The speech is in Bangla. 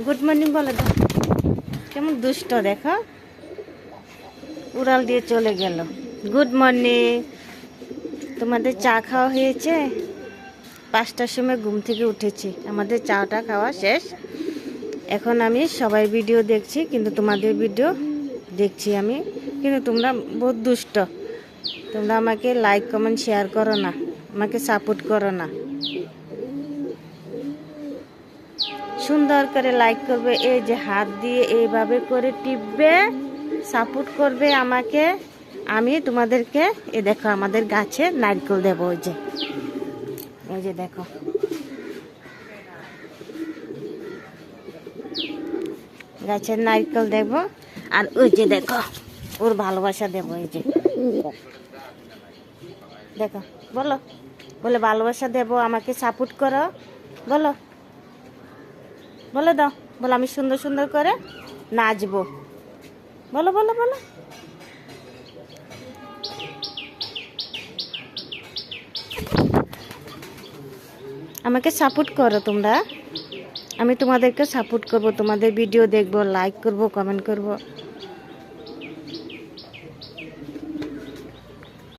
গুড মর্নিং বলে দাও। কেমন দুষ্ট দেখো, উড়াল দিয়ে চলে গেল। Good morning. তোমাদের চা খাওয়া হয়েছে? 5টার সময় ঘুম থেকে উঠেছি, আমাদের চাটা খাওয়া শেষ। এখন আমি সবাই ভিডিও দেখছি, কিন্তু তোমাদের ভিডিও দেখছি আমি, কিন্তু তোমরা বহুত দুষ্ট। তোমরা আমাকে লাইক কমেন্ট শেয়ার করো না, আমাকে সাপোর্ট করো না। সুন্দর করে লাইক করবে, এই যে হাত দিয়ে এইভাবে করে টিপবে, সাপোর্ট করবে আমাকে। আমি তোমাদেরকে দেখো আমাদের গাছে নারকেল দেব। এই যে দেখো, গাছের নারকেল দেব। আর ওই যে দেখো ওর ভালোবাসা দেব। এই যে দেখো, বলো বলে ভালোবাসা দেব, আমাকে সাপোর্ট করো, বলো বলে দাও। বলো আমি সুন্দর সুন্দর করে নাচবো, বলো বলো বলো। আমাকে সাপোর্ট করো তোমরা, আমি তোমাদেরকে সাপোর্ট করব, তোমাদের ভিডিও দেখব, লাইক করব, কমেন্ট করব।